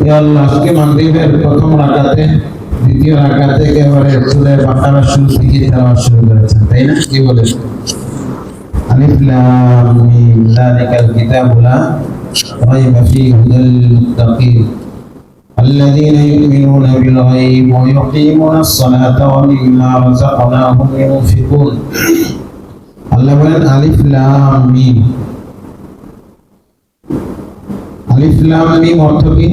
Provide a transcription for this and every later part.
ইয়া আল্লাহ, আজকে মাগরিবের প্রথম রাকাতে, দ্বিতীয় রাকাতে একেবারে সূরা বাকারা শুরু থেকে তেলাওয়াত শুরু করেছেন, তাই না? কি বলে? আলিফ লাম মিম যালিকাল কিতাবু লা রাইবা ফীহি হুদাল লিল মুত্তাকিন الذين يؤمنون بالغيب ويقيمون الصلاة ومما رزقناهم ينفقون. আল্লাহ বলেন আলিফ লাম মিম। আলিফ লাম মিম অর্থ কি?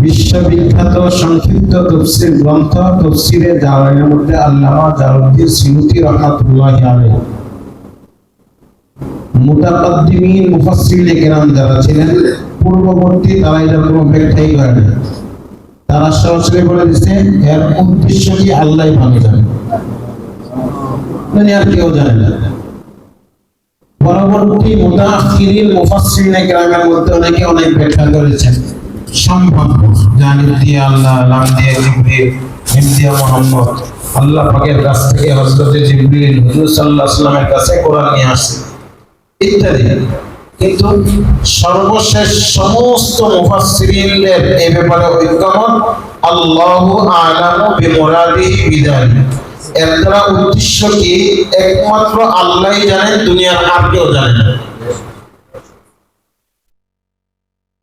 বিশ্ববিখ্যাত সংক্ষিপ্ত তাফসীর গ্রন্থ তাফসীরে জালালাইনের মধ্যে আল্লামা জালালউদ্দিন সিয়ুতী রাহমাতুল্লাহি আলাইহি মুতাকাদ্দিমিন মুফাসসিরিনে কেরাম যারা ছিলেন পূর্ববর্তী, তারা এটা কোনো ব্যাখ্যাই করে না। তারা সরাসরি বলে দিচ্ছে এর উদ্দেশ্য কি আল্লাহই ভালো জানেন, মানে আর কেউ জানে না। পরবর্তী মুতাআখিরিন মুফাসসিরিনে কেরামের মধ্যে অনেকে অনেক ব্যাখ্যা করেছেন। সম্ভব জানিব দিয়ে আল্লাহ, লাম দিয়ে জিবরিল, মিম দিয়ে মুহাম্মদ, আল্লাহ পাকের কাছ থেকে হযরত জিবরিল হুজুর সাল্লাল্লাহু আলাইহি ওয়াসাল্লামের কাছে কোরআন নিয়ে আসে ইত্যাদি। কিন্তু সর্বশেষ সমস্ত মুফাসসিরিনদের এই ব্যাপারে ঐক্যমত আল্লাহু আ'লামু বিমুরাদিহি বিযালিক। এর দ্বারা উদ্দেশ্য কি একমাত্র আল্লাহই জানেন, দুনিয়ার আর কেউ জানে না।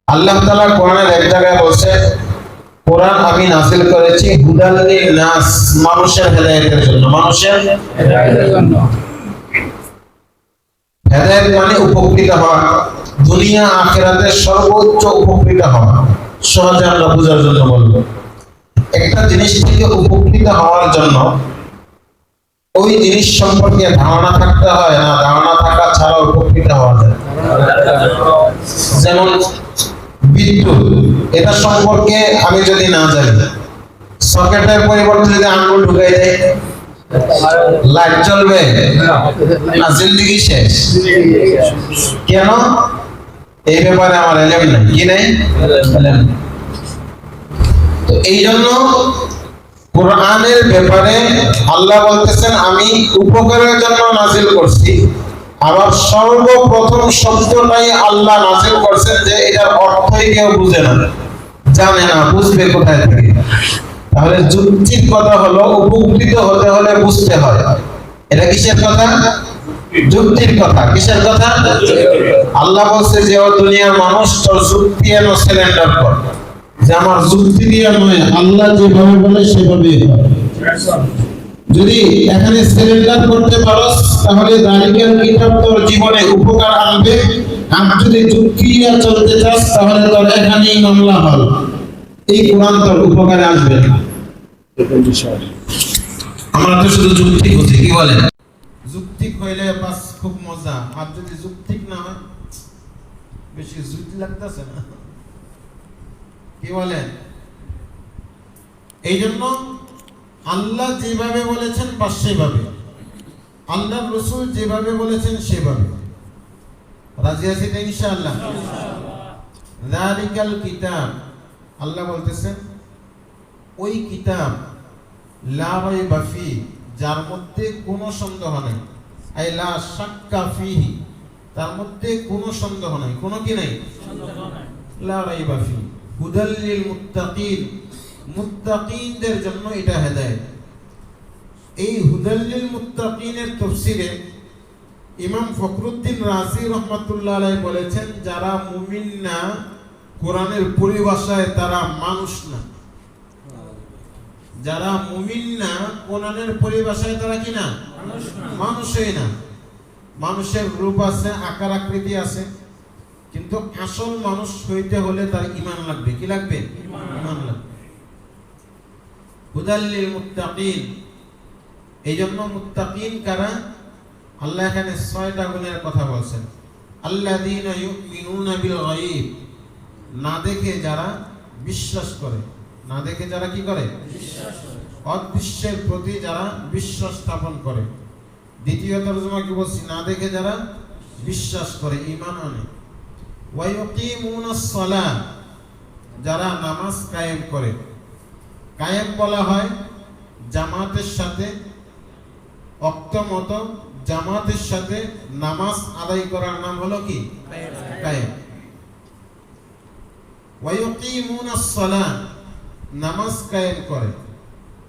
আল্লাহ তাআলা কোরআনের এক জায়গায় বলছে, কোরআন আমি নাযিল করেছি হুদাল লিন নাস, মানুষের হেদায়েতের জন্য। মানুষের হেদায়েতের জন্য। হেদায়েত মানে উপকৃত হওয়া, দুনিয়া আখিরাতের সর্বোচ্চ উপকৃত হওয়া। সহজে আমরা বোঝার জন্য বলবো, একটা জিনিস থেকে উপকৃত হওয়ার জন্য ওই জিনিস সম্পর্কে ধারণা থাকতে হয়, না ধারণা থাকা ছাড়া উপকৃত হওয়া যায়। যেমন বিদ্যুৎ, এটা সম্পর্কে আমি যদি না জানি, সকেটের পরিবর্তে যদি আঙ্গুল ঢুকাই দেয় লাইট জ্বলবে না? জিন্দেগি শেষ। কেন? এই ব্যাপারে আমার ইলম নাই। কি নাই? ইলম। তো এই জন্য কোরআনের ব্যাপারে আল্লাহ বলতেছেন আমি উপকারের জন্য নাযিল করছি। আবার সর্বপ্রথম শব্দটাই আল্লাহ নাযিল করছেন যে এটার অর্থই কেউ বুঝে না, জানে না, বুঝবে কোথায় থেকে? তাহলে যুক্তির কথা হলো উপকৃত হতে হলে বুঝতে হয়। এটা কিসের কথা? যুক্তির কথা। কিসের কথা? আল্লাহ বলছে যে ও দুনিয়ার মানুষ, তোর যুক্তি এনো সিলিন্ডার কর, যে আমার যুক্তি দিয়ে নয়, আল্লাহ যেভাবে বলে সেভাবেই হয়। যদি এখানে সিলিন্ডার করতে পারোস তাহলে দালিকাল কিতাব তোর জীবনে উপকার আনবে, আর যদি যুক্তি নিয়ে চলতে চাস তাহলে তোর এখানেই মামলা হল। এই কোরআন তোর উপকারে আসবে না। আমরা তো শুধু যুক্তি বুঝি, কি বলে? যুক্তি হইলে বাস খুব মজা, আর যদি যুক্তি না হয় বেশি যুক্তি লাগতেছে না, কি বলে? এই জন্য আল্লাহ যেভাবে বলেছেন বা সেভাবে, আল্লাহ রাসূল যেভাবে বলেছেন সেভাবে। রাজি আছি তো ইনশাআল্লাহ? যালিকাল কিতাব, আল্লাহ বলতেছেন ওই কিতাব লা রাইবা ফি, যার মধ্যে কোনো সন্দেহ নেই। আই লা শাক্কা ফিহি, তার মধ্যে কোনো সন্দেহ নাই। কোনো কি নাই? সন্দেহ নাই। লা রাইবা ফি হুদাল লিল মুত্তাকিন, মুত্তাকিনদের জন্য এটা হেদায়েত। এই হুদাল লিল মুত্তাকিনের তাফসীরে ইমাম ফখরুদ্দিন রাজি রাহমাতুল্লাহ আলাইহি বলেছেন, যারা মুমিন না, কোরআনের পরিভাষায় তারা মানুষ না। যারা মুমিন না, কোরআনের পরিভাষায় তারা কি না? মানুষই না। মানুষের রূপ আছে, আকার আকৃতি আছে, কিন্তু আসল মানুষ হইতে হলে তার ঈমান লাগবে। কি লাগবে? ঈমান লাগবে। হুদাল লিল মুত্তাকিন, এইজন্য মুত্তাকিন কারা? আল্লাহ এখানে ৬টা গুণের কথা বলছেন। আল্লাযীনা ইউমিনুনা বিল গায়ব, না দেখে যারা বিশ্বাস করে। না দেখে যারা কি করে? বিশ্বাস করে। অদৃশ্যের প্রতি যারা বিশ্বাস স্থাপন করে। দ্বিতীয় তরজমা কি বলছি? না দেখে যারা বিশ্বাস করে, ঈমান আনে। ওয়া ইউকিমুনাস সালাহ, যারা নামাজ কায়েম করে। কায়েম বলা হয় জামাতের সাথে, ওয়াক্ত মতো জামাতের সাথে নামাজ আদায় করার নাম হলো কি? কায়েম। ওয়া ইউকিমুনাস সালাহ, নামাজ কায়েম করে।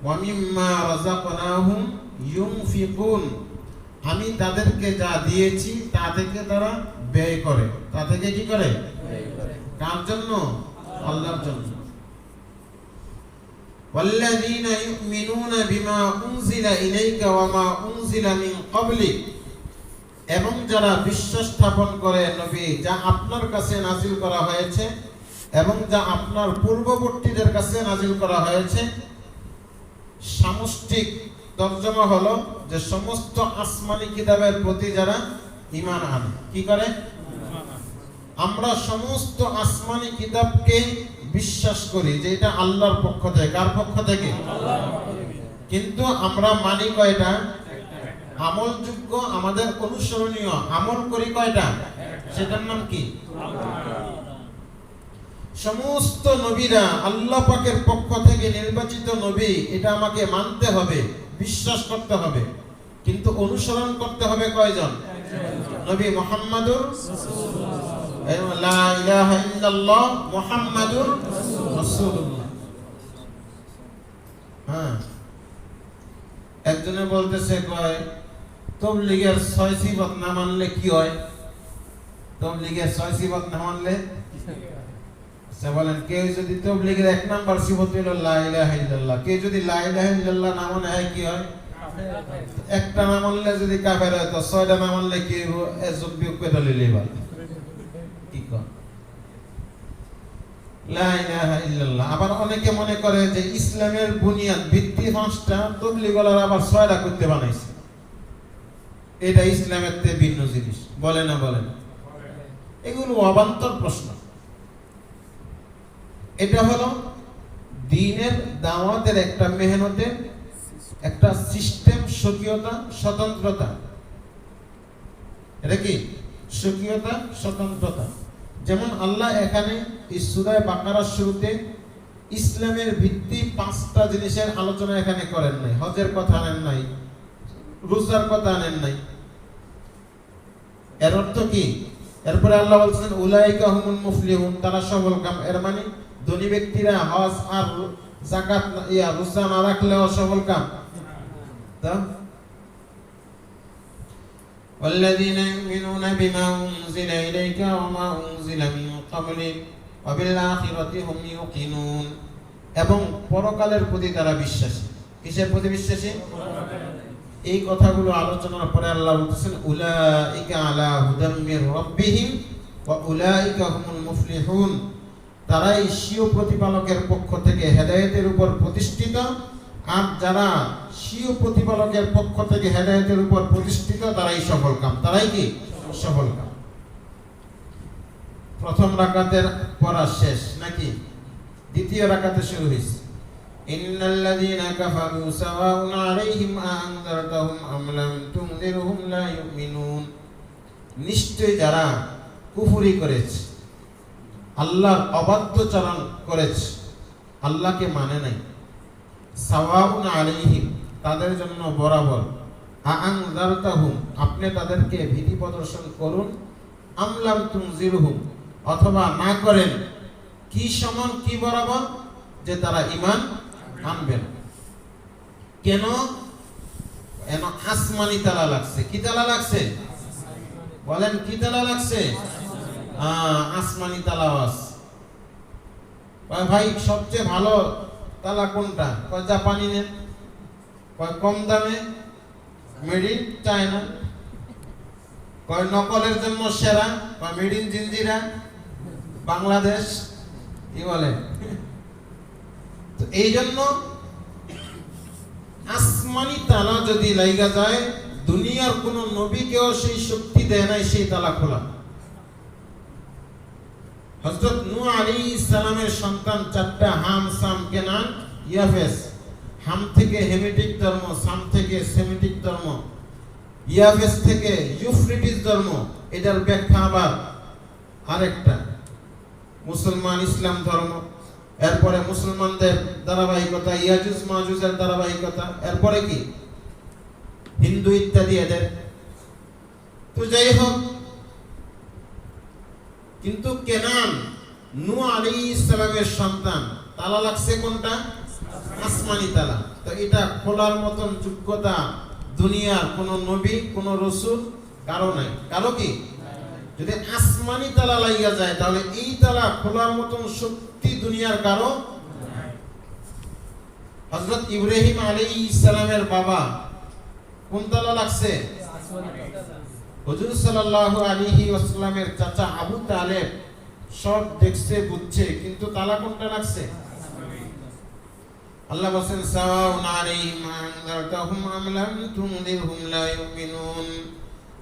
ওয়া মিম্মা রাযাকনাহুম ইউনফিকুন, আমি তাদেরকে যা দিয়েছি তা থেকে তারা ব্যয় করে। তা থেকে কি করে? কার জন্য? আল্লাহর জন্য। ওয়াল্লাযীনা ইউমিনুনা বিমা উনজিলা ইলাইকা ওয়া মা উনজিলা মিন ক্বাবলিক, এবং যারা বিশ্বাস স্থাপন করে নবী যা আপনার কাছে নাজিল করা হয়েছে এবং যা আপনার পূর্ববর্তীদের কাছে নাজিল করা হয়েছে। সামষ্টিক তরজমা হলো যে সমস্ত আসমানি কিতাবের প্রতি যারা ঈমান আনে। কি করে? আমরা সমস্ত আসমানি কিতাবকে বিশ্বাস করি যে এটা আল্লাহর পক্ষ থেকে। কার পক্ষ থেকে? কিন্তু আমরা মানি কয়টা? আমলযোগ্য, আমাদের অনুসরণীয় আমল করি কয়টা? সেটার নাম কি? সমস্ত নবীরা আল্লাহ পাকের পক্ষ থেকে নির্বাচিত নবী, এটা আমাকে মানতে হবে, বিশ্বাস করতে হবে, কিন্তু অনুসরণ করতে হবে কয়জন? নবী মুহাম্মাদুর লা ইলাহা ইল্লাল্লাহ মুহাম্মাদুর রাসূলুল্লাহ। হ্যাঁ, একজনে বলতেছে কয় তাবলীগের 6 সিফাত না মানলে কি হয়? তাবলীগের 6 সিফাত না মানলে সে বলেন, কেউ যদি তাবলীগের 1 নাম্বার সিফাত হলো লা ইলাহা ইল্লাল্লাহ, কেউ যদি লা ইলাহা ইল্লাল্লাহ না মানে কি হয়? একটা না মানলে যদি কাফের হয়, তো 6টা না মানলে কি হবে? এজব বিয়োগ করে লইলেই ভালো। কি কর? লা ইলাহা ইল্লাল্লাহ। আবার অনেকে মনে করে যে ইসলামের বুনিয়াদ ভিত্তি 5টা, তাবলীগওয়ালারা আবার 6টা করতে বানাইছে। এটা ইসলামের থেকে ভিন্ন জিনিস। বলে না? বলে না? এগুলো অবান্তর প্রশ্ন। এটা হলো দ্বীনের দাওয়াতের একটা মেহনতের একটা সিস্টেম, স্বকীয়তা, স্বতন্ত্রতা। এটা কি? স্বকীয়তা, স্বতন্ত্রতা। যেমন আল্লাহ এখানে এই সূরা বাকারার শুরুতে ইসলামের ভিত্তি 5টা জিনিসের আলোচনা এখানে করেন নাই। হজের কথা আনেন নাই, রোজার কথা আনেন নাই। এর অর্থ কি? এরপরে আল্লাহ বলছেন উলাইকা হুমুল মুফলিহুন, তারা সফলকাম। এর মানে ধনী ব্যক্তিরা হজ আর যাকাত রোজা না রাখলেও সফলকাম। তো والذين يؤمنون بما أنزل إليك وما أنزل من قبلك وبالآخرة هم يوقنون, এবং পরকালের প্রতি তারা বিশ্বাসী। কিসের প্রতি বিশ্বাসী? এই কথাগুলো আলোচনার পরে আল্লাহ বলতেছেন উলাইকা আলা হুদাম মির রাব্বিহিম ওয়া উলাইকা হুমুল মুফলিহুন, তারাই স্বীয় প্রতিপালকের পক্ষ থেকে হেদায়েতের উপর প্রতিষ্ঠিত। আর যারা স্বীয় প্রতিপালকের পক্ষ থেকে হেদায়েতের উপর প্রতিষ্ঠিত তারাই সফলকাম। তারাই কি? সফলকাম। প্রথম রাকাতের পড়া শেষ নাকি? দ্বিতীয় রাকাতে শুরু হয়েছে। ইন্নাল্লাযীনা কাফারু সাওয়াউন আলাইহিম আনযারতাহুম আম লাম তুনযিরহুম লা ইউমিনুন, নিশ্চয় যারা কুফরি করেছে, আল্লাহর অবাধ্যচরণ করেছে, আল্লাহকে মানে নাই, সাওয়াউন আলাইহিম তাদের জন্য বরাবর, আনযারতাহুম আপনি তাদেরকে ভীতি প্রদর্শন করুন, আম লাম তুনযিরহুম অথবা না করেন, কি সমান কি বরাবর? যে তারা ঈমান আনবেন। কেন? এন আসমানি তালা লাগছে। কি তালা লাগছে? বলেন কি তালা লাগছে? আসমানি তালা আছে। ভাই সবচেয়ে ভালো তালা কোনটা? কয় জাপানি নেন। কয় কম দামে মেড ইন চায়না। কয় নকলের জন্য সেরা। কয় মেড ইন জিঞ্জিরা বাংলাদেশ। কি বলে? তো এই জন্য আসমানি তালা যদি লাইগা যায়, দুনিয়ার কোন নবীকেও সেই শক্তি দেয় নাই সেই তালা খোলা। হযরত নূহ আলাইহিস সালামের সন্তান 4টা, হাম, সাম, কেনান, ইয়াফেস। হাম থেকে হেমিটিক ধর্ম, সাম থেকে সেমিটিক ধর্ম, ইয়াফেস থেকে ইউফ্রেটিস ধর্ম। এটার ব্যাখ্যা আবার আরেকটা মুসলমান ইসলাম ধর্ম। এরপরে মুসলমানদের ধারাবাহিকতা, ইয়াজুজ মাজুজের ধারাবাহিকতা, এরপরে কি হিন্দু ইত্যাদি এদের। তো যাই হোক, কিন্তু কেনান নূহ আলাইহিস সালামের সন্তান, তালা লাগছে কোনটা? আসমানি তালা। তো এটা খোলার মতন যোগ্যতা দুনিয়ার কোন নবী কোন রাসূল কারো নাই। কারো কি? যদি আসমানি তালা লাগিয়া যায় তাহলে এই তালা খোলার মতন শক্তি দুনিয়ার কারো। হযরত ইব্রাহিম আলাইহিস সালামের বাবা কোন তালা লাগছে? হুজুর সাল্লাল্লাহু আলাইহি ওয়াসাল্লামের চাচা আবু তালেব সব দেখছে বুঝছে, কিন্তু তালা কোনটা লাগছে? আল্লাহ বলেন সাওয়াউন আলাইহিম আনযারতাহুম আম লাম তুনযিরহুম লা ইউমিনুন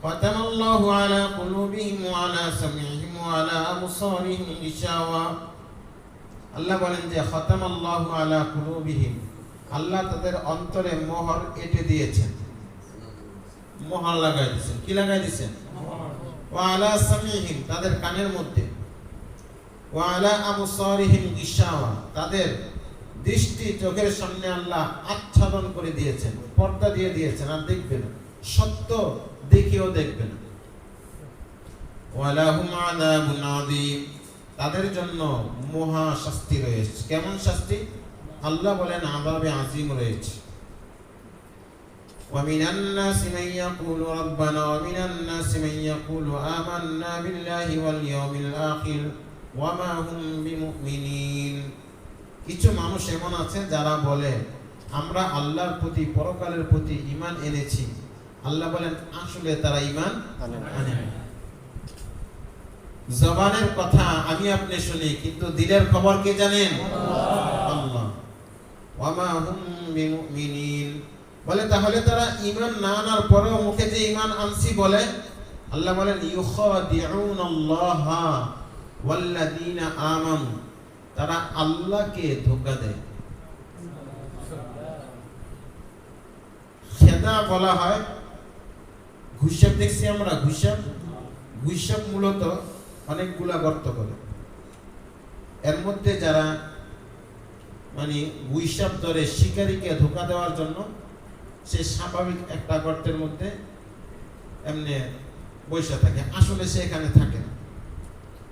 ফাতামাল্লাহু আলা কুলুবিহিম ওয়া আলা সামঈহিম ওয়া আলা আবসারিহিম গিশাওয়া। আল্লাহ বলেন যে খাতামাল্লাহু আলা কুলুবিহিম, আল্লাহ তাদের অন্তরে মোহর এঁটে দিয়েছেন, মোহর লাগাই দিয়েছেন। কি লাগাই দিয়েছেন? ওয়া আলা সামঈহিম, তাদের কানের মধ্যে, ওয়া আলা আবসারিহিম গিশাওয়া, তাদের দৃষ্টি চোখের সামনে আল্লাহ আচ্ছাদন করে দিয়েছেন, পর্দা দিয়ে দিয়েছেন, আর দেখবে না, সত্য দেখিও দেখবে না। ওয়ালাহুম আযাবুন আযীম, তাদের জন্য মহা শাস্তি রয়েছে। কেমন শাস্তি? আল্লাহ বলেন আযাবে আযীম রয়েছে। ওয়া মিনান নাসি মান ইয়াকুলু রাব্বানা ওয়া মিনান নাসি মান ইয়াকুলু আমান্না বিল্লাহি ওয়াল ইয়াউমিল আখির ওয়া মা হুম বিমুমিনিন। কিছু মানুষ এমন আছে যারা বলে আমরা আল্লাহর প্রতি, পরকালের প্রতি ঈমান এনেছি। আল্লাহ বলেন আসলে তারা ঈমান আনে না। জবানের কথা আমি আপনি শুনি, কিন্তু দিলের খবর কে জানেন? আল্লাহ। ওয়া মা হুম বিমুমিনিন, বলে তাহলে তারা ঈমান না আনার পরেও মুখে যে ঈমান আনছি বলে। আল্লাহ বলেন ইউখাদিউনাল্লাহা ওয়াল্লাযীনা আমানু, তারা আল্লাহকে ধোঁকা দেয়। খেদা বলা হয় ঘুষাব, দেখছি আমরা ঘুষাব। ঘুষাব মূলত অনেকগুলা গর্ত করে, এর মধ্যে যারা মানে ঘুষাব ধরে শিকারীকে ধোঁকা দেওয়ার জন্য সে স্বাভাবিক একটা গর্তের মধ্যে এমনি বসে থাকে, আসলে সে এখানে থাকে না।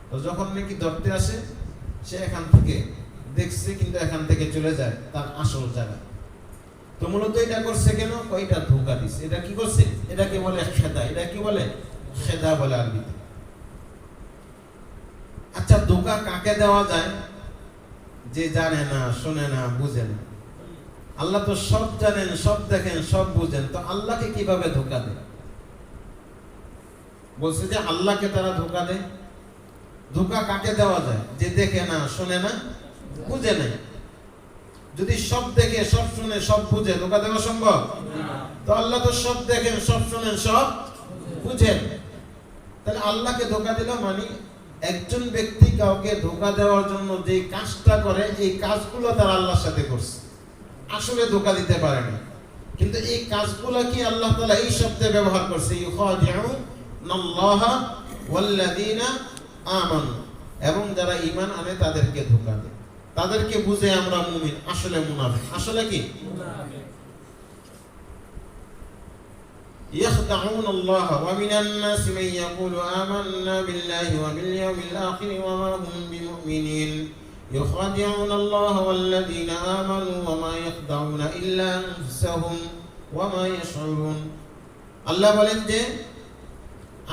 তো যখন নাকি ধরতে আসে সে এখান থেকে দেখছে, কিন্তু এখান থেকে চলে যায় তার আসল জায়গা। তো মূলত এটা করছে কেন? কয়টা ধোঁকা দিছে। এটা কি করছে? এটাকে বলে খেদা। এটা কি বলে? খেদা বলে আরবিতে। আচ্ছা, ধোঁকা কাকে দেওয়া যায়? যে জানে না, শোনে না, বুঝে না। আল্লাহ তো সব জানেন, সব দেখেন, সব বুঝেন, তো আল্লাহকে কিভাবে ধোঁকা দেয়? বলছে যে আল্লাহকে তারা ধোঁকা দেয়। ধোঁকা কাকে দেওয়া যায়? যে দেখে না, শোনে না, বুঝে নাই। যদি সব দেখে, সব শুনে, সব বুঝে, ধোঁকা দেওয়া সম্ভব? তো আল্লাহ তো সব দেখেন, সব শুনেন, সব বুঝেন। তাহলে আল্লাহকে ধোঁকা দিল মানে একজন ব্যক্তি কাউকে ধোঁকা দেওয়ার জন্য যে কাজটা করে, এই কাজগুলো তার আল্লাহর সাথে করছে, আসলে ধোঁকা দিতে পারে না। কিন্তু এই কাজগুলো কি আল্লাহ তাআলা এই শব্দে ব্যবহার করছে, ইউখাদিউনাল্লাহা ওয়াল্লাযীনা আমানু, এবং যারা ঈমান আনে তাদেরকে ধোঁকা দেয়। তাদেরকে বুঝে আমরা মুমিন, আসলে মুনাফিক। আসলে কি? ইয়াখদাউনাল্লাহ ওয়া মিনান নাসি মান ইয়াকুলু আমান্না বিল্লাহি ওয়া বিল ইয়াউমিল আখির ওয়া মা হুম বিমুমিনিন ইউখাদিউনাল্লাহ ওয়াল্লাযীনা আমানু ওয়া মা ইয়াখদাউনা ইল্লা আনফুসাহুম ওয়া মা ইয়াশউরুন। আল্লাহ বলেন যে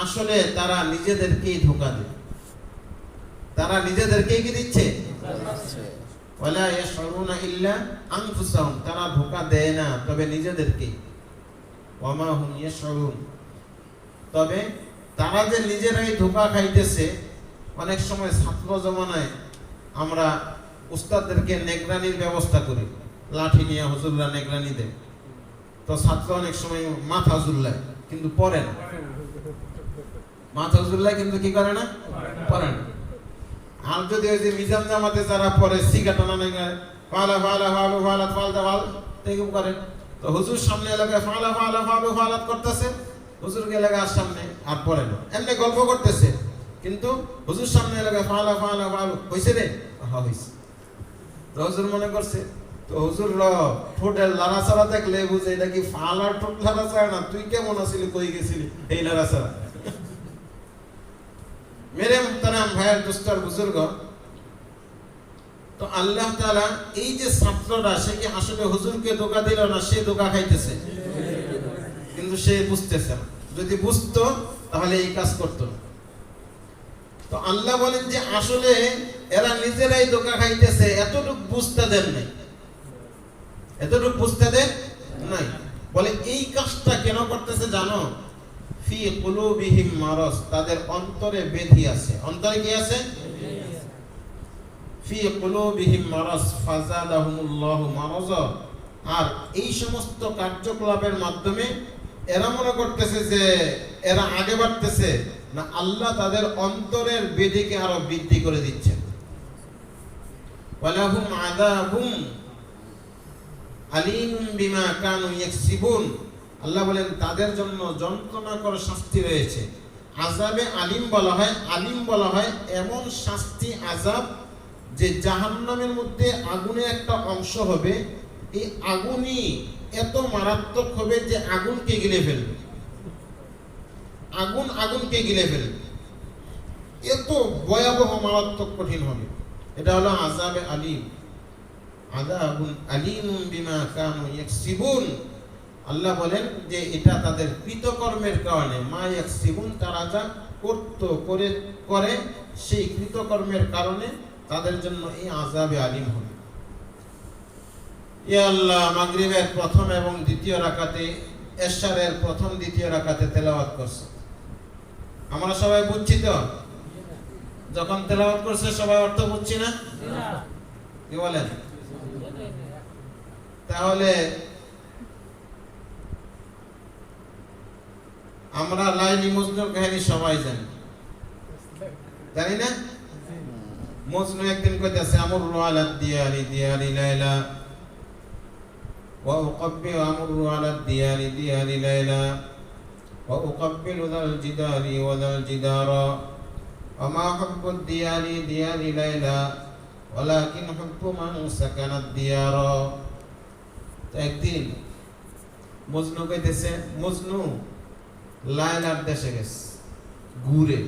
আসলে তারা নিজেদেরকেই ধোঁকা দেয়। তারা নিজেদেরকেই কি দিচ্ছে? ওয়ালা ইয়াশউরুনা ইল্লা আনফুসাহুম, তারা ধোঁকা দেয় না তবে নিজেদেরকেই। ওয়া মা হুম ইয়াশউরুন, তবে তারা যে নিজেরাই ধোঁকা খাইতেছে। অনেক সময় ছাত্র জমানায় আমরা উস্তাদদেরকে নেগরানির ব্যবস্থা করি, লাঠি নিয়ে হুজুররা নেগরানি দেয়। তো ছাত্র অনেক সময় মাথা ঝুলায় কিন্তু পড়ে না। মাথা ঝুলায় কিন্তু কি করে না? পড়ে না। আর যদি ওই যে মিজান জামাতে যারা পড়ে সিগাটানা নেগা ফালা ফালা ফালু ফালাত ফালতা ফাল এরকম করে, তো হুজুর সামনে এলাকায় ফালা ফালা ফালু ফালাত করতেছে, হুজুরকে এলাকার সামনে আর পড়ে না, এমনি গল্প করতেছে, কিন্তু হুজুর সামনে এলাকায় ফালা ফালা ফালু হইছে রে, হ্যাঁ হইছে। তো হুজুর মনে করছে, তো হুজুর ঠোঁটের লাড়াচাড়া দেখলে বুঝে এটা কি ফালার ঠোঁট লাড়াচাড়া না, তুই কেমন আছিলি, কই গেছিলি, এই লাড়াচাড়া। মেরে মুহতারাম বলছিলাম ভাইয়ের দোস্তার বুজুর্গ, তো আল্লাহ তাআলা এই যে ছাত্ররা, সে কি আসলে হুজুরকে ধোঁকা দিল না সে ধোঁকা খাইতেছে? কিন্তু সে বুঝতেছে না। যদি বুঝতো তাহলে এই কাজ করতো না। তো আল্লাহ বলেন যে আসলে এরা নিজেরাই ধোঁকা খাইতেছে, এতটুকু বুঝতে দেন নাই, এতটুকু বুঝতে দেন নাই। বলে এই কাজটা কেন করতেছে জানো? ফি কুলুবিহিম মারাজ, তাদের অন্তরে ব্যাধি আছে। অন্তরে কি আছে? ফি কুলুবিহিম মারাজ ফাজাদাহুমুল্লাহু মারাজা। আর এই সমস্ত কার্যকলাপের মাধ্যমে এরা মনে করতেছে যে এরা আগে বাড়তেছে, না আল্লাহ তাদের অন্তরের ব্যাধিকে আরো বৃদ্ধি করে দিচ্ছেন। ওয়ালাহুম আযাবুম আলীম বিমা কানু ইয়াকসিবুন। আল্লাহ বলেন তাদের জন্য যন্ত্রণাকর শাস্তি রয়েছে। আযাবে আলিম বলা হয়, আলিম বলা হয় এমন শাস্তি, আযাব যে জাহান্নামের মধ্যে আগুনের একটা অংশ হবে, এই আগুনই এত মারাত্মক হবে যে আগুনকে গিলে ফেলবে, আগুনকে গিলে ফেলবে, এত ভয়াবহ মারাত্মক কঠিন হবে। এটা হলো আযাবে আলিম। আযাবুন আলীমুম বিমা কানু ইয়াকসিবুন। আল্লাহ বলেন যে এটা তাদের কৃতকর্মের কারণে, মা ইয়াকসিবুন, তারা যা করে সেই কৃতকর্মের কারণে তাদের জন্য এই আযাবে আলিম হবে। ইয়া আল্লাহ, মাগরিবের প্রথম এবং দ্বিতীয় রাকাতে, এশারের প্রথম দ্বিতীয় রাকাতে তেলাওয়াত করছে, আমরা সবাই বুঝছি তো? যখন তেলাওয়াত করছে সবাই অর্থ বুঝছি না? কি বলেন? তাহলে আমরা লাইলি মজনুর কাহিনী সবাই জানি না? মজনু একদিন কইতাছে, আমরু আলা দিয়ারি দিয়ারি লাইলা ওয়া উকাব্বিলু, আমরু আলা দিয়ারি দিয়ারি লাইলা ওয়া উকাব্বিলু যাল জিদারি ওয়া যাল জিদারা ওয়া মা হুব্বুদ দিয়ারি দিয়ারি লাইলা ওয়ালাকিন হুব্বু মান সাকানাদ দিয়ারা। একদিন মজনু কইতেছে, মজনু লায়লার দেশে গেছে ঘুরে,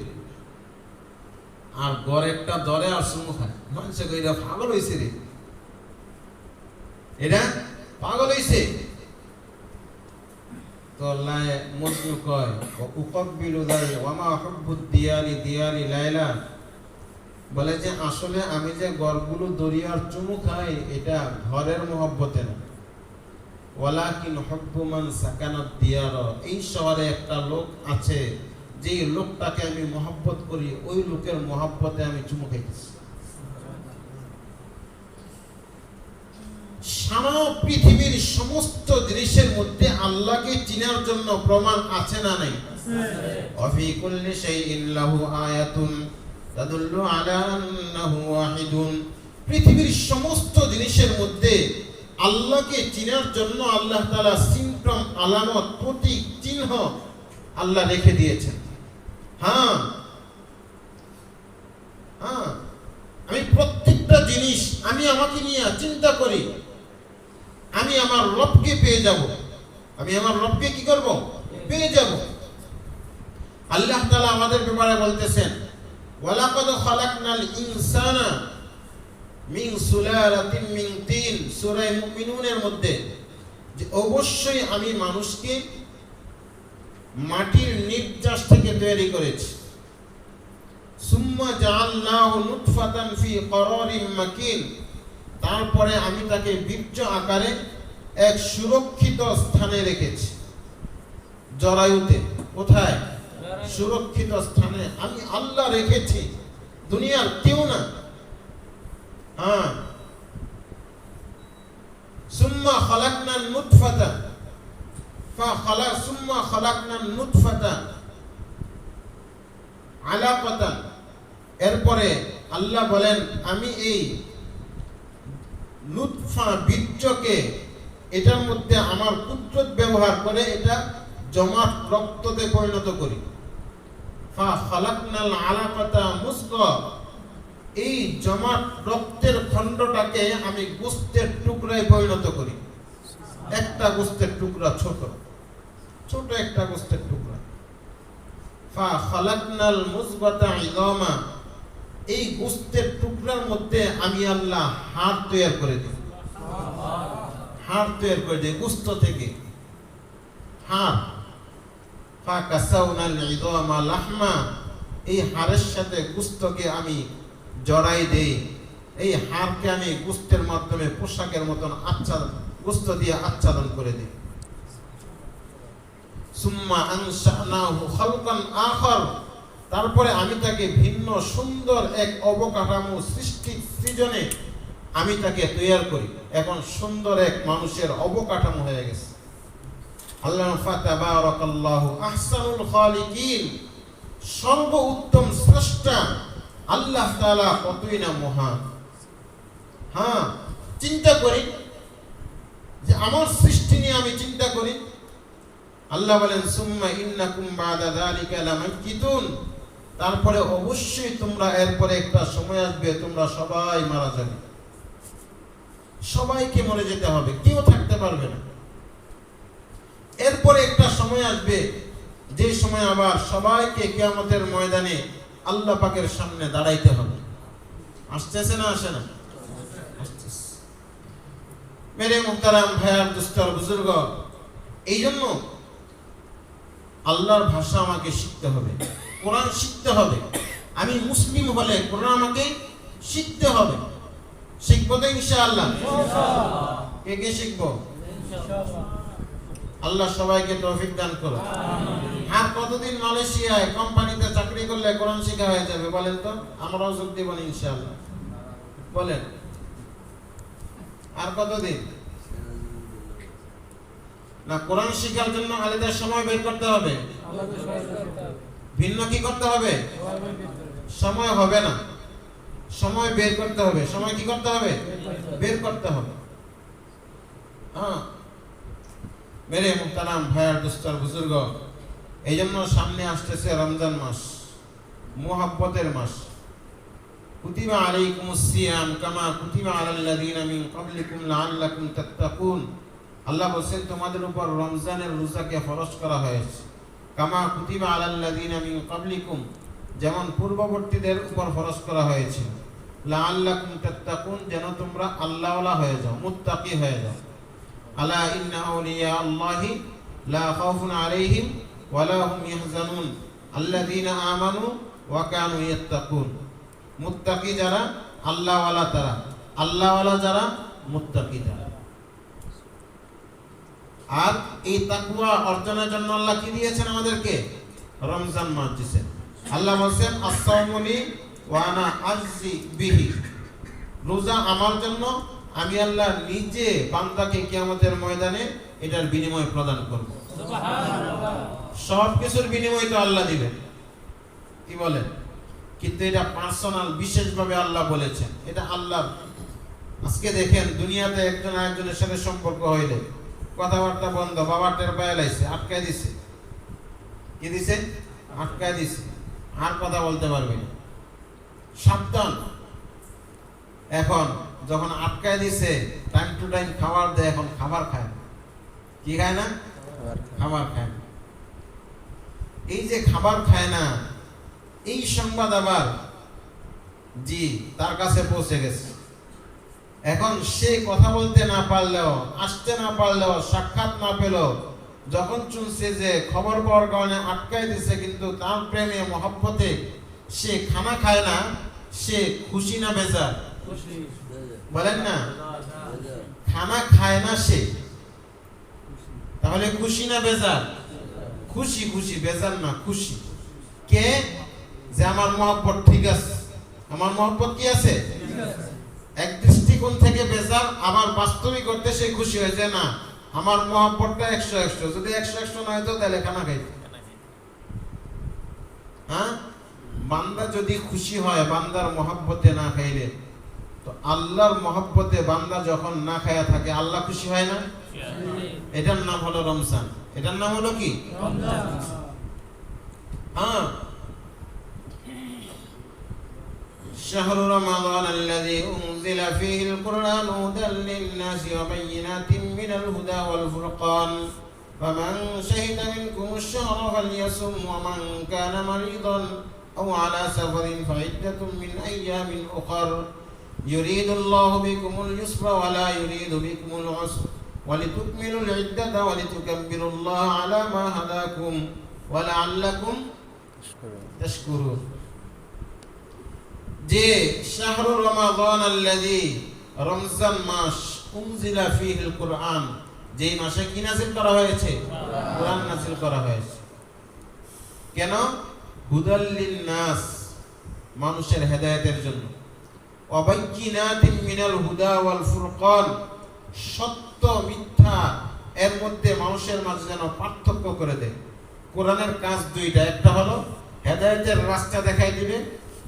আর গড় একটা দরে আর সুমু খায়। মানুষে কই এটা পাগল হইছে রে, এটা পাগল হইছে। তো মজনু কয়, উকাব্বিলু যাল ওয়া মা হুব্বুদ দিয়ারি দিয়ারি লাইলা, বলে যে আসলে আমি যে গড়গুলো দরিয়ার চুমু খাই এটা ঘরের মহব্বতে না, ওয়ালাকিন হুব্বু মান সাকানাদ দিয়ার, এই শহরে একটা লোক আছে যে লোকটাকে আমি মহব্বত করি, ওই লোকের মহব্বতে আমি চুমু খাইতেছি। সারা পৃথিবীর সমস্ত জিনিসের মধ্যে আল্লাহকে চিনার জন্য প্রমাণ আছে না নাই? ওয়াফি কুল্লি শাইইন লাহু আয়াতুন তাদুল্লু আলা আন্নাহু ওয়াহিদুন। পৃথিবীর সমস্ত জিনিসের মধ্যে আল্লাহকে চিনার জন্য আল্লাহ তাআলা সিম্পটম, আলামত, প্রতীক, চিহ্ন আল্লাহ রেখে দিয়েছেন। হ্যাঁ, আমি প্রত্যেকটা জিনিস আমি আমাকে নিয়ে চিন্তা করি, আমি আমার রবকে পেয়ে যাব, আমি আমার রবকে কি করব? পেয়ে যাব। আল্লাহ তাআলা আমাদের ব্যাপারে বলতেছেন, ওয়ালাকাদ খালাকনাল ইনসানা মিন সুলালাতিন মিন তিন, সূরা মুমিনুনের মধ্যে, যে অবশ্যই আমি মানুষকে মাটির নির্যাস থেকে তৈরি করেছি। সুম্মা জাআলনাহু নুতফাতান ফি করারিন মাকিন, তারপরে আমি তাকে বীর্য আকারে এক সুরক্ষিত স্থানে রেখেছি। জরায়ুতে, কোথায়? সুরক্ষিত স্থানে আমি আল্লাহ রেখেছি, দুনিয়ার কেউ না। হ্যাঁ, সুম্মা খালাকনান নুতফাতা সুম্মা খালাকনান নুতফাতা আলাকাতান, এরপরে আল্লাহ বলেন আমি এই নুতফা বীর্যকে, এটার মধ্যে আমার কুদরত ব্যবহার করে এটা জমাট রক্ততে পরিণত করি। ফা খালাকনাল আলাকাতা মুসগা, এই জমাট রক্তের খণ্ডটাকে আমি গোশতের টুকরায় পরিণত করি। একটা গোশতের টুকরা, ছোট ছোট একটা গোশতের টুকরা। ফা খালাকনাল মুসগাতা ইযামা, এই গোস্তের টুকরার মধ্যে আমি আল্লাহ হাড় তৈরি করে দিই, হাড় তৈরি করে দিই গোস্ত থেকে হাড়। ফাকাসাউনাল ইদামা লাহমা, এই হাড়ের সাথে গোস্তকে আমি জড়াই দেই, এই হাড়কে আমি গোস্তের মাধ্যমে পোশাকের মতন আচ্ছাদন, গোস্ত দিয়ে আচ্ছাদন করে দিই। সুম্মা আনশানাহু খালকান আখার, তারপরে আমি তাকে ভিন্ন সুন্দর এক অবকাঠামো সৃজনে আমি তাকে তৈরি করি। এখন সুন্দর এক মানুষের অবকাঠামো হয়ে গেছে। আল্লাহ ফাতাবারাকাল্লাহু আহসানুল খালিকিন, সর্বোত্তম স্রষ্টা আল্লাহ তাআলা কতই না মহান। হ্যাঁ, চিন্তা করি যে আমার সৃষ্টি নিয়ে আমি চিন্তা করি। আল্লাহ বলেন সুম্মা ইন্নাকুম বাদা যালিকা লামাইতুন, তারপরে অবশ্যই তোমরা এরপরে একটা সময় আসবে তোমরা সবাই মারা যাবে, সবাইকে মরে যেতে হবে, কেউ থাকতে পারবে না। এরপরে একটা সময় আসবে যে সময় আবার সবাইকে কিয়ামতের ময়দানে আল্লাহ পাকের সামনে দাঁড়াইতে হবে। আসতেছে না আসে না? আসতেছে। মেরে মুহতারাম ভাইয়ার দুস্তর বুজুর্গ, এই জন্য আল্লাহর ভাষা আমাকে শিখতে হবে, কোরআন শিখতে হবে। আমি মুসলিম হলে কোরআন আমাকে শিখতে হবে। শিখবো তো ইনশাআল্লাহ? কে কে শিখবো? আল্লাহ সবাইকে তৌফিক দান করো। আর কতদিন মালয়েশিয়ায় কোম্পানিতে চাকরি করলে কোরআন শিখা হয়ে যাবে বলেন তো? আমরাও যোগ দিব না ইনশাআল্লাহ, বলেন। আর কতদিন? না, কোরআন শিখার জন্য আলাদা সময় বের করতে হবে, ভিন্ন কি করতে হবে? সময় হবে না, সময় বের করতে হবে। সময় কি করতে হবে? বের করতে হবে। হ্যাঁ মেরে মুহতারাম ভাইয়ার দুস্তর বুজুর্গ, এই জন্য সামনে আসতেছে রমজান মাস, মুহাব্বতের মাস। কুতিবা আলাইকুমুস সিয়াম কামা কুতিবা আলাল্লাযিনা মিন ক্বাবলিকুম লাআল্লাকুম তাত্তাকুন। আল্লাহ বলেন তোমাদের উপর রমজানের রোজাকে ফরজ করা হয়েছে। কামা কুতিবা আলাল্লাযিনা মিন ক্বাবলিকুম, যেমন পূর্ববর্তীদের উপর ফরজ করা হয়েছে। লাআল্লাকুম তাত্তাকুন, যেন তোমরা আল্লাহওয়ালা হয়ে যাও, মুত্তাকি হয়ে যাও। আলা ইন্না আউলিয়া আল্লাহি লা খাউফুন আলাইহিম ওয়া লা হুম ইয়াহজানুন আল্লাযীনা আমানু ওয়া কানু ইয়াত্তাকুন। মুত্তাকি যারা আল্লাহওয়ালা তারা, আল্লাহওয়ালা যারা মুত্তাকি যারা। আর এই তাকওয়া অর্জনের জন্য আল্লাহ কি দিয়েছেন আমাদেরকে? রমজান মাস দিয়েছেন। আল্লাহ বলেন আস-সাওমু লি ওয়া আনা আজজি বিহি, রোজা আমার জন্য, আমি আল্লাহ নিজে বান্দাকে কিয়ামতের ময়দানে এটার বিনিময় প্রদান করব। সুবহানাল্লাহ। সব কিছুর বিনিময় তো আল্লাহ দিবেন, কি বলেন? কিন্তু এটা পার্সোনাল, বিশেষভাবে আল্লাহ বলেছেন, এটা আল্লাহ। আজকে দেখেন দুনিয়াতে একজন আরেকজনের সাথে সম্পর্ক হইলে কথাবার্তা বন্ধ, বাবা টের পায় লাইছে, আটকায় দিছে। কি দিছে? আটকায় দিছে, আর কথা বলতে পারবে না। সাবধান। এখন যখন আটকায় দিছে, টাইম টু টাইম খাবার দেয়, এখন খাবার খায় না। কি খায় না? খাবার খায় না। এই যে খাবার খায় না, এই সংবাদ আবার জি তার কাছে পৌঁছে গেছে। এখন সে কথা বলতে না পারলেও, আসতে না পারলেও, সাক্ষাৎ না পেলেও, যখন শুনছে যে খবর পাওয়ার কারণে আটকায় দিছে, কিন্তু তার প্রেমে মহব্বতে সে খানা খায় না, সে খুশি না বেজার? বলেন না, খানা খায় না সে, তাহলে খুশি না বেজার? খুশি, খুশি, বেজার না, খুশি। কে? যে আমার মহব্বত ঠিক আছে, আমার মহব্বত কি আছে? এক দৃষ্টিকোণ থেকে বেজার, আবার বাস্তবিক করতে সে খুশি হয়েছে, না আমার মহব্বতটা 100-100, যদি 100-100 না হয়তো তাহলে খানা খাইতো। হ্যাঁ, বান্দা যদি খুশি হয় বান্দার মহব্বতে না খাইলে, তো আল্লাহর মহব্বতে বান্দা যখন না খায়া থাকে আল্লাহ খুশি হয় না? এটার নাম হলো রমজান। এটার নাম হলো কি? রমজান। হ্যাঁ, شهر رمضان الذي أنزل فيه القرآن هدى للناس وبينات من الهدى والفرقان فمن شهد منكم الشهر فليصم ومن كان مريضا أو على سفر فعدة من أيام أخر يريد الله بكم اليسر ولا يريد بكم العسر ولتكملوا العدة ولتكبروا الله على ما هداكم ولعلكم تشكرون যে শাহরুর রমাদান আল্লাযী রমজান মাস উনজিলা ফীহিল কুরআন, যেই মাসে কি নাযিল করা হয়েছে? কুরআন নাযিল করা হয়েছে। কেন? হুদাল লিন-নাস, মানুষের হেদায়েতের জন্য। ওয়া বাইয়িনাতিন মিনাল হুদা ওয়াল ফুরকান, সত্য মিথ্যা এর মধ্যে মানুষের মাঝে যেন পার্থক্য করে দেয়। কোরআনের কাজ দুইটা, একটা হলো হেদায়েতের রাস্তা দেখাই দিবে,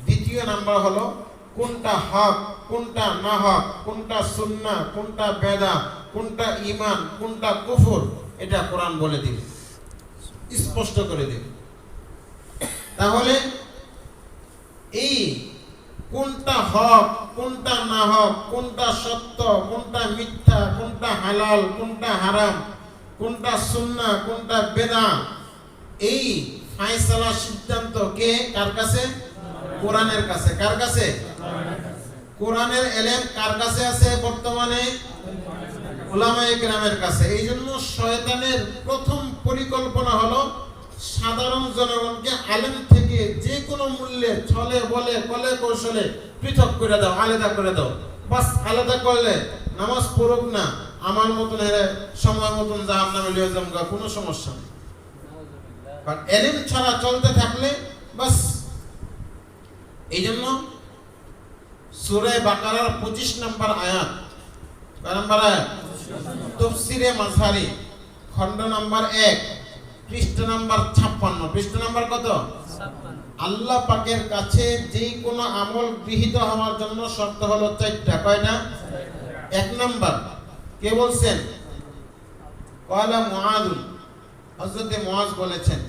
দ্বিতীয় নাম্বার হলো কোনটা হক কোনটা না হক, কোনটা সুন্নাহ কোনটা বেদাত, কোনটা ঈমান কোনটা কুফর, এটা কোরআন বলে দিবে, স্পষ্ট করে দিবে। তাহলে এই কোনটা হক কোনটা না হক, কোনটা সত্য কোনটা মিথ্যা, কোনটা হালাল কোনটা হারাম, কোনটা সুন্নাহ কোনটা বেদাত, এই ফায়সালা সিদ্ধান্ত কে কার কাছে? কোরআনের কাছে। কার কাছে? কোরআনের ইলম কার কাছে আছে বর্তমানে? উলামায়ে কেরামের কাছে। এই জন্য শয়তানের প্রথম পরিকল্পনা হলো সাধারণ জনগণকে আলেম থেকে যে কোনো মূল্যে ছলে বলে কলে কৌশলে পৃথক করে দাও, আলাদা করে দাও। বাস আলাদা করলে নামাজ পড়ুক না, আমার মতন সময় মতন জাহান্নামে লিয়ে যামগা, কোনো সমস্যা নেই। কারণ ইলম ছাড়া চলতে থাকলে বাস। এই জন্য সূরা বাকারার 25 নম্বর আয়াত, কয় নম্বর আয়াত? তাফসীরে মাযহারি খণ্ড নম্বর 1 পৃষ্ঠা নম্বর 56। পৃষ্ঠা নম্বর কত? 56। আল্লাহ পাকের কাছে যেই কোনো আমল গৃহীত হওয়ার জন্য শর্ত হলো 4টা। কয়টা? 1 নম্বর কে বলছেন? ক্বালা মুআয, হযরত মুআয বলেছেন,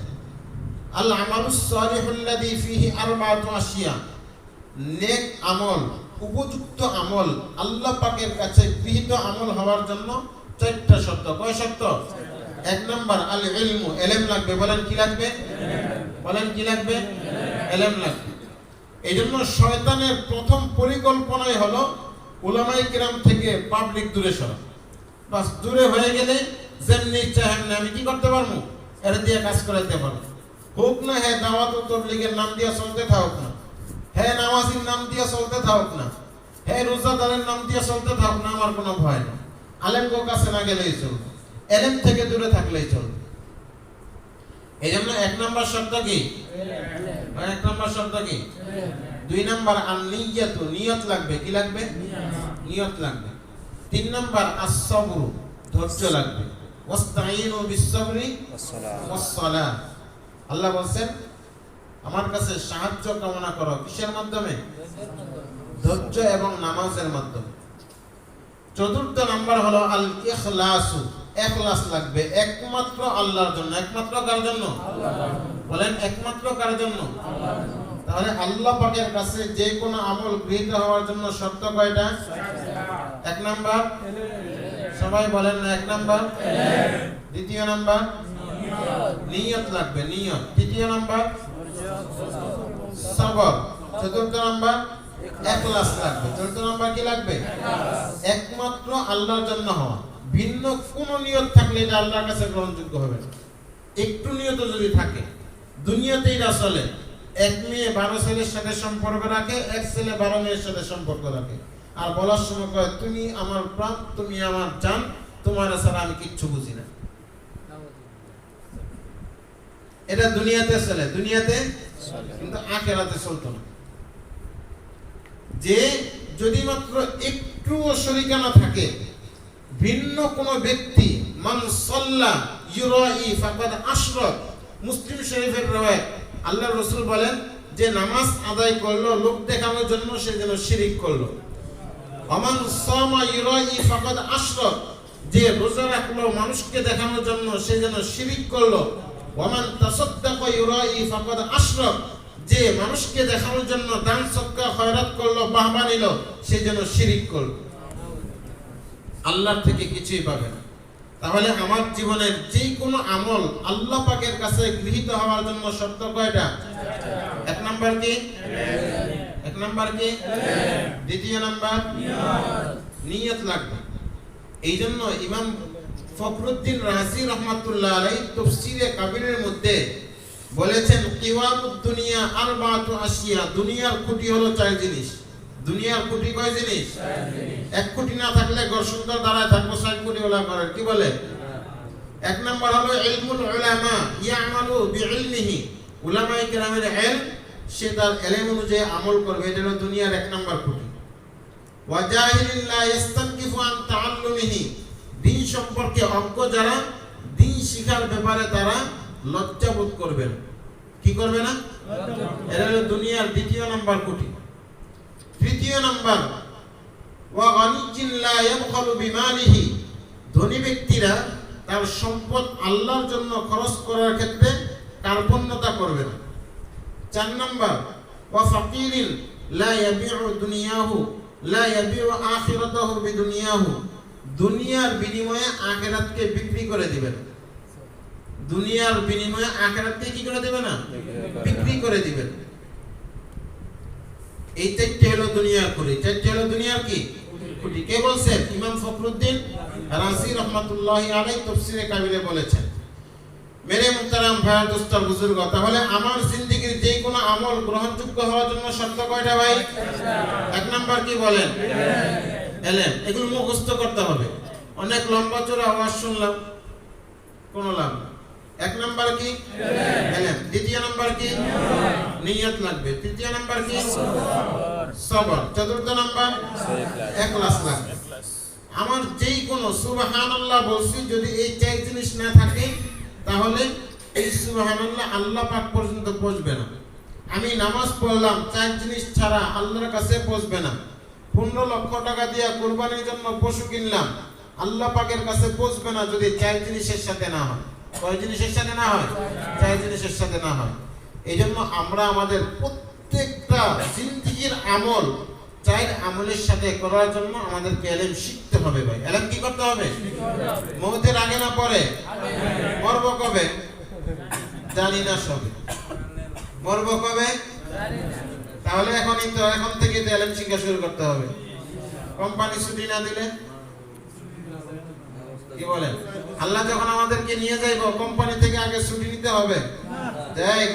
আল আমালুস সালিহুল্লাযী ফীহি আরবাআতু আশিয়া, নেক আমল উপযুক্ত আমল আল্লাহ পাকের কাছে গৃহীত আমল হওয়ার জন্য 4টা শর্ত। কয় শর্ত? 1 নম্বর আল ইলমু, ইলম লাগবে। বলেন কি লাগবে? বলেন কি লাগবে? ইলম লাগবে। এই জন্য শয়তানের প্রথম পরিকল্পনাই হলো উলামায়ে কিরাম থেকে পাবলিক দূরে সরা। বাস দূরে হয়ে গেলে যেমনি চাহেন না আমি কি করতে পারবো? এর দিয়ে কাজ করাতে পারবো। হোক না হ্যাঁ দাওয়াত ও তাবলীগের নাম দিয়ে চলতে থাকুক না, হ্যাঁ নামাজির নাম দিয়ে চলতে থাকুক না, হ্যাঁ রোজাদারের নাম দিয়ে চলতে থাকুক না, আমার কোনো ভয় নেই। আলেমদের কাছে না গেলেই চলবে, ইলম থেকে দূরে থাকলেই চলবে। এই জন্য 1 নম্বর শর্ত কি? 1 নম্বর শর্ত কি? 2 নম্বর আন-নিয়্যাতু, নিয়ত লাগবে। কি লাগবে? নিয়ত লাগবে। 3 নম্বর আস-সবর, ধৈর্য লাগবে। ওয়াস্তাঈনু বিস-সাবরি ওয়াস-সালাহ। আল্লাহ বলেন আমার কাছে সাহায্য কামনা করো কিসের মাধ্যমে? ধৈর্য এবং নামাজের মাধ্যমে। 4 নাম্বার হলো আল ইখলাসু, ইখলাস লাগবে একমাত্র আল্লাহর জন্য। একমাত্র কার জন্য? বলেন একমাত্র কার জন্য? তাহলে আল্লাহ পাকের কাছে যে কোনো আমল গৃহীত হওয়ার জন্য শর্ত কয়টা? 1 নাম্বার সবাই বলেন না, 1 নাম্বার। 2 নাম্বার নিয়ত লাগবে, নিয়ত। 3 নাম্বার সবর। 4 নাম্বার ইখলাস লাগবে। 4 নাম্বার কি লাগবে? একমাত্র আল্লাহর জন্য হওয়া। ভিন্ন কোন নিয়ত থাকলে এটা আল্লাহর কাছে গ্রহণযোগ্য হবে না। একটু নিয়ত যদি থাকে, দুনিয়াতেই আসলে এক মেয়ে 12 ছেলের সাথে সম্পর্ক রাখে, এক ছেলে 12 মেয়ের সাথে সম্পর্ক রাখে, আর বলার সময় কয় তুমি আমার প্রাণ, তুমি আমার জান, তোমার ছাড়া আমি কিচ্ছু বুঝি না। এটা দুনিয়াতে চলে, দুনিয়াতে কিন্তু আখিরাতে চলতো না। যে যদি মাত্র একটুও শরীকানা থাকে, ভিন্ন কোন ব্যক্তি মান সাল্লা ইউরাই ফাকাদ আশরাক, মুসলিম শরীফের রওয়ায়াত, আল্লাহর রাসূল বলেন যে নামাজ আদায় করলো লোক দেখানোর জন্য সে যেন শিরক করলো। আমান সামা ইউরাই ফাকাদ আশরাক, যে রোজা রাখলো মানুষকে দেখানোর জন্য সে যেন শিরক করলো। ওয়ামান তাসাদ্দাকা ইউরাই ফাকাদ আশরাক, যে মানুষকে দেখানোর জন্য দান সদকা খয়রাত করলো বাহবা নিল সে যেন শিরক করলো। আল্লাহর থেকে কিছুই পাবে না। তাহলে আমার জীবনের যে কোনো আমল আল্লাহ পাকের কাছে গৃহীত হওয়ার জন্য শর্ত কয়টা? এক নাম্বার কি? এক নাম্বার কি? দ্বিতীয় নাম্বার নিয়ত লাগবে। এই জন্য ইমাম ফখরুদ্দিন রাজি রহমাতুল্লাহ আলাইহি তাফসীরে কাবিরের মধ্যে বলেছেন কিওয়ামুদ দুনিয়া আরবাতু আশিয়া, দুনিয়ার খুঁটি হলো চার জিনিস। দুনিয়ার খুঁটি কয় জিনিস? এক খুঁটি না থাকলে ঘর সুন্দর দাঁড়ায় থাকবো, 60 কোটি ওলা করার কি বলে? এক নাম্বার হলো ইলমুল উলামা ইয়ামালু বিইলমিহি, উলামায়ে কেরামের ইলম, সে তার ইলম অনুযায়ী আমল করবে, এটা হলো দুনিয়ার এক নাম্বার খুঁটি। ওয়া জাহিলুন লা ইস্তানকিফু আন তাআল্লুমিহি, দ্বীন সম্পর্কে অজ্ঞ যারা, দ্বীন শিখার ব্যাপারে তারা লজ্জা বোধ করবে না। কি করবে না? এটা হলো দুনিয়ার দ্বিতীয় নাম্বার খুঁটি। তৃতীয় নাম্বার ওয়া গানিয়্যুন লা ইয়াবখালু বিমালিহি, ধনী ব্যক্তিরা তার সম্পদ আল্লাহর জন্য খরচ করার ক্ষেত্রে কার্পণ্যতা করবে না। 4 নাম্বার ওয়া ফাকিরিন লা ইয়াবিউ দুনিয়াহু লা ইয়াবিউ আখিরাতাহু বিদুনিয়াহু, দুনিয়ার বিনিময়ে আখিরাতকে বিক্রি করে দিবেন। দুনিয়ার বিনিময়ে আখিরাতকে কি করে দিবেন না? বিক্রি করে দিবেন। এই চারটি হলো দুনিয়ার খুঁটি। চারটি হলো দুনিয়ার কি খুঁটি? কে বলছেন? ইমাম ফখরুদ্দিন রাজি রাহমাতুল্লাহি আলাইহি তাফসীরে কাবিরে বলেছেন। মেরে মুহতারাম ভাই দোস্ত বুজুর্গ, তাহলে আমার জিন্দেগীর যে কোনো আমল গ্রহণযোগ্য হওয়ার জন্য শর্ত কয়টা ভাই? এক নাম্বার কি বলেন? ইলম। এগুলো মুখস্থ করতে হবে। অনেক লম্বা চড়া আওয়াজ শুনলাম, কোনো লাভ না। এক নাম্বার কি? ইলম। দ্বিতীয় নাম্বার কি? নিয়ত লাগবে। তৃতীয় নাম্বার কি? সবর। চতুর্থ নাম্বার ইখলাস লাগবে। আমার যেই কোনো সুবহানাল্লাহ বলছি যদি এই চার জিনিস না থাকে তাহলে এই সুবহানাল্লাহ আল্লাহ পাক পর্যন্ত পৌঁছবে না। আমি নামাজ পড়লাম, চার জিনিস ছাড়া আল্লাহর কাছে পৌঁছবে না। 15 লক্ষ টাকা দিয়ে কুরবানির জন্য পশু কিনলাম, আল্লাহ পাকের কাছে পৌঁছবে না যদি চার জিনিসের সাথে না হয়। কয় জিনিসের সাথে না হয়? চার জিনিসের সাথে না হয়। এই জন্য আমরা আমাদের প্রত্যেকটা জিন্দেগীর আমল চার আমলের সাথে করার জন্য আমাদেরকে ইলম শিখতে হবে ভাই। ইলম কি করতে হবে? মওতের আগে না পরে? মরব কবে? জানি না সবে। মরব কবে? জানি না। তাহলে এখন থেকে তো ইলম শিখা শুরু করতে হবে। কোম্পানি ছুটি না দিলে কি বলেন? আল্লাহ যখন আমাদেরকে নিয়ে যাইব কোম্পানি থেকে আগে ছুটি নিতে হবে। দেখ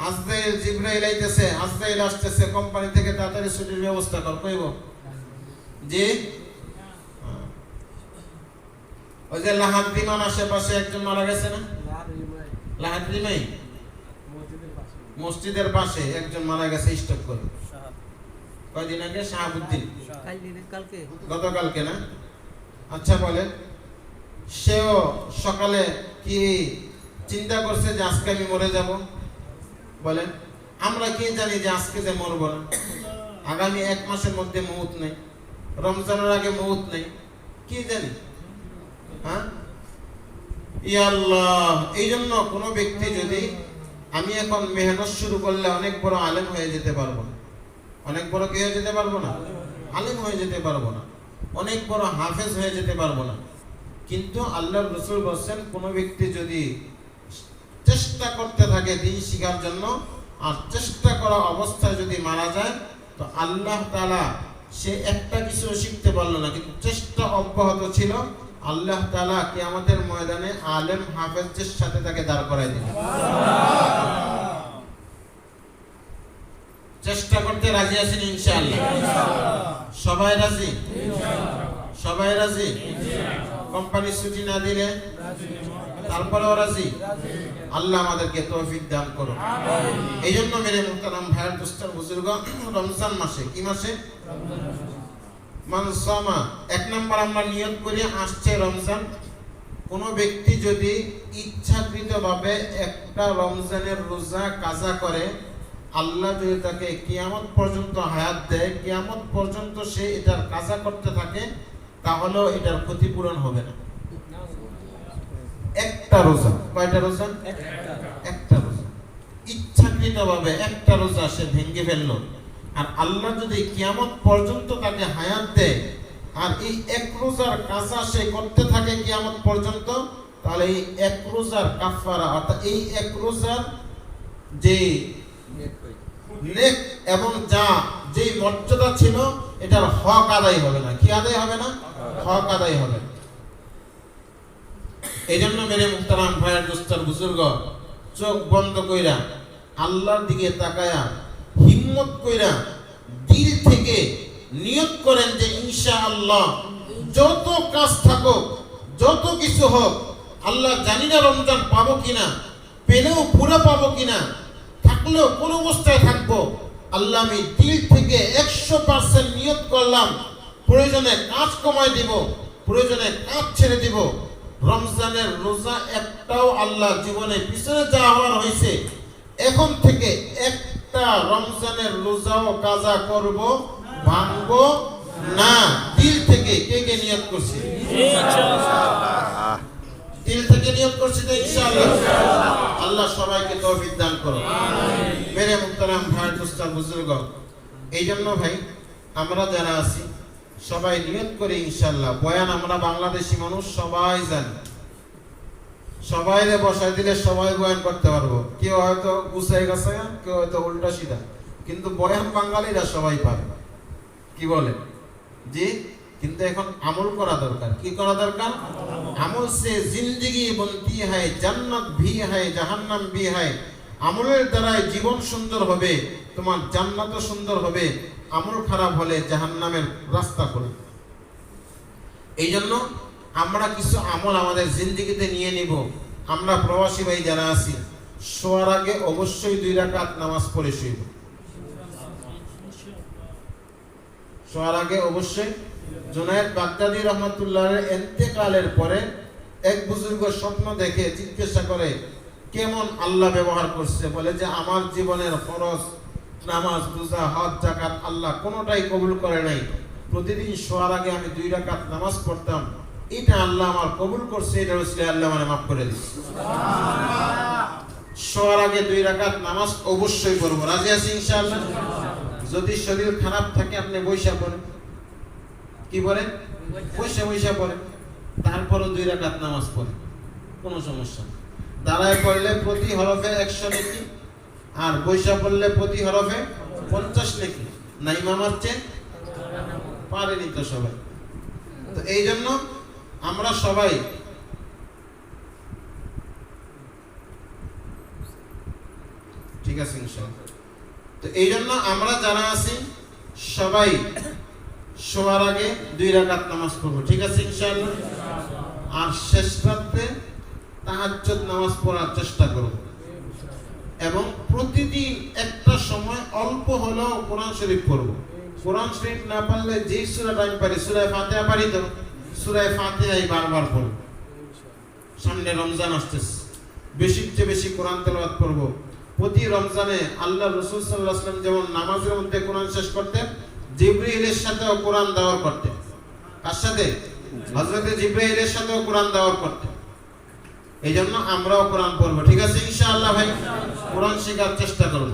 আজরাইল জিবরাইল আইতেছে, আজরাইল আসতেছে, কোম্পানি থেকে তাড়াতাড়ি ছুটির ব্যবস্থা কর কইব জি। ওই যে লাহাদ্রিমান আশেপাশে একজন মারা গেছে না? লাহাদ্রিমাই মসজিদের পাশে একজন মারা গেছে স্ট্রোক করে। কয়দিন আগে? শাহাবুদ্দিন। গতকালকে না? আচ্ছা বলে সেও সকালে কি চিন্তা করছে যে আজকে আমি মরে যাব? বলেন আমরা কি জানি যে আজকে যে মরব না, আগামী 1 মাসের মধ্যে মউত নেই, রমজানের আগে মউত নেই, কি জানি? হ্যাঁ, ইয়া আল্লাহ। এই জন্য কোনো ব্যক্তি যদি আমি এখন মেহনত শুরু করলে অনেক বড় আলেম হয়ে যেতে পারবো না, অনেক বড় কি হয়ে যেতে পারবো না? আলেম হয়ে যেতে পারবো না, অনেক বড় হাফেজ হয়ে যেতে পারবো না। কিন্তু আল্লাহর রাসূল বলেন কোন ব্যক্তি যদি চেষ্টা করতে থাকে দ্বীন শিখার জন্য আর চেষ্টা করা অবস্থায় যদি মারা যায় তো আল্লাহ তাআলা সে একটা কিছু শিখতে পারলো না কিন্তু চেষ্টা অব্যাহত ছিল, আল্লাহ তাআলা কিয়ামতের ময়দানে আলেম হাফেজের সাথে তাকে দাঁড় করায় দিবেন। চেষ্টা করতে রাজি আছেন ইনশাআল্লাহ? সবাই রাজি? সবাই রাজি? কোম্পানি ছুটি না দিলে তারপরেও রাজি? আল্লাহ আমাদেরকে তৌফিক দান করুন। এই জন্য মেরে মুহতারাম ভাইয়ের দোস্তার বুজুর্গ, রমজান মাসে কি মাসে? মানসামা। 1 নাম্বার আমরা নিয়ত করি আসছে রমজান। কোন ব্যক্তি যদি ইচ্ছাকৃতভাবে একটা রমজানের রোজা কাজা করে, আল্লাহ যদি তাকে কিয়ামত পর্যন্ত হায়াত দেয়, কিয়ামত পর্যন্ত সে এটার কাজা করতে থাকে, তাহলেও এটার ক্ষতিপূরণ হবে না। একটা রোজা, কয়টা রোজা? একটা রোজা। ইচ্ছাকৃতভাবে একটা রোজা সে ভেঙে ফেললো, আর আল্লাহ যদি কিয়ামত পর্যন্ত তাকে হায়াত দেয় আর এই এক রোজার কাজা সে করতে থাকে কিয়ামত পর্যন্ত, তাহলে এই এক রোজার কাফারা অর্থাৎ এই এক রোজার যে নেক এবং যা যেই মর্যাদা ছিল এটার হক আদায় হবে না। কি আদায় হবে না? হক আদায় হবে। এই জন্য মেরে মুহতারাম ভাইয়ের দোস্তার বুজুর্গ, চোখ বন্ধ কইরা আল্লাহর দিকে তাকায়া হিম্মত কইরা দিল থেকে নিয়ত করেন যে ইনশাআল্লাহ যত কাজ থাকুক, যত কিছু হোক, আল্লাহ জানি না রমজান পাবো কিনা, পেলেও পুরো পাবো কিনা, থাকলেও কোন অবস্থায় থাকবো, আল্লাহ আমি দিল থেকে 100% নিয়ত করলাম, প্রয়োজনে কাজ কমায় দিব, প্রয়োজনে কাজ ছেড়ে দিব। রমজানের রোজা একটাও আল্লাহ জীবনে পিছনে যা হওয়ার হয়েছে, এখন থেকে একটা রমজানের রোজাও কাজা করব, ভাঙবো না। দিল থেকে কে কে নিয়ত করছে? দিল থেকে নিয়ত করছে তো ইনশাআল্লাহ। আল্লাহ সবাইকে তৌফিক দান করো। মেরে মুহতারাম ভাই দোস্তার বুজুর্গ, এই জন্য ভাই আমরা যারা আছি সবাই নিয়ত করে ইনশাআল্লাহ। বয়ান আমরা বাংলাদেশি মানুষ সবাই জানি, সবাইরে বসাই দিলে সবাই বয়ান করতে পারবো। কেউ হয়তো গুছাই গেছে, কেউ হয়তো উল্টা সিধা, কিন্তু বয়ান বাঙালিরা সবাই পারে। কি বলে জি? কিন্তু এখন আমল করা দরকার। কি করা দরকার? আমল সে জিंदगी बनती है, জান্নাত भी है, জাহান্নাম भी है। আমলের দ্বারাই জীবন সুন্দর হবে, তোমার জান্নাতও সুন্দর হবে। আমল খারাপ হলে জাহান্নামের রাস্তা খোলে। এই জন্য আমরা কিছু আমল আমাদের জিন্দেগিতে নিয়ে নিব। আমরা প্রবাসী ভাই যারা আছি, শোয়ার আগে অবশ্যই 2 রাকাত নামাজ পড়ে শুইব। শোয়ার আগে অবশ্যই। জুনায়েদ বাগদাদী রহমাতুল্লাহের ইন্তেকালের পরে এক বুজুর্গ স্বপ্ন দেখে জিজ্ঞাসা করে কেমন আল্লাহ ব্যবহার করছে। বলে যে আমার জীবনের ফরজ নামাজ, রোজা, হজ, যাকাত আল্লাহ কোনোটাই কবুল করে নাই। প্রতিদিন শোয়ার আগে আমি 2 রাকাত নামাজ পড়তাম, এটা আল্লাহ আমার কবুল করছে, এটা হচ্ছে আল্লাহ মানে মাফ করে দিচ্ছে। শোয়ার আগে 2 রাকাত নামাজ অবশ্যই পড়ব। রাজি আছি ইনশাআল্লাহ? যদি শরীর খারাপ থাকে আপনি বৈশা পড়েন। কি বলেন? বৈশা পড়েন। তারপরও 2 রাকাত নামাজ পড়েন, কোনো সমস্যা নেই। দাঁড়ায় পড়লে প্রতি হরফে 100 নেকি, আর বৈশা পড়লে প্রতি হরফে 50 নেকি। না ইমাম চেয়ে পারেনি তো সবাই। তো এই জন্য আমরা সবাই ঠিক আছে ইনশাআল্লাহ। তো এই জন্য আমরা যারা আছি সবাই শোয়ার আগে 2 রাকাত নামাজ পড়বো, ঠিক আছে ইনশাআল্লাহ। আর শেষ রাতে তাহাজ্জুদ নামাজ পড়ার চেষ্টা করব, এবং প্রতিদিন একটা সময় অল্প হলেও কোরআন শরীফ পড়ব। কোরআন শরীফ না পারলে যে সূরাটা আমি পারি, সূরা ফাতিহা পারি তো, সূরা ফাতিহাই বারবার পড়ব। সামনে রমজান আসতেছে, বেশির চেয়ে বেশি কোরআন তেলাওয়াত করব। প্রতি রমজানে আল্লাহ রাসূল সাল্লাল্লাহু আলাইহি ওয়াসাল্লাম যেমন নামাজের মধ্যে কোরআন শেষ করতেন, জিবরাইলের সাথেও কোরআন দাওয়ার করতেন। কার সাথে? হযরত জিবরাইলের সাথেও কোরআন দাওয়ার করতেন। এই জন্য আমরাও কোরআন পড়ব, ঠিক আছে ইনশাআল্লাহ ভাই। কোরআন শেখার চেষ্টা করব।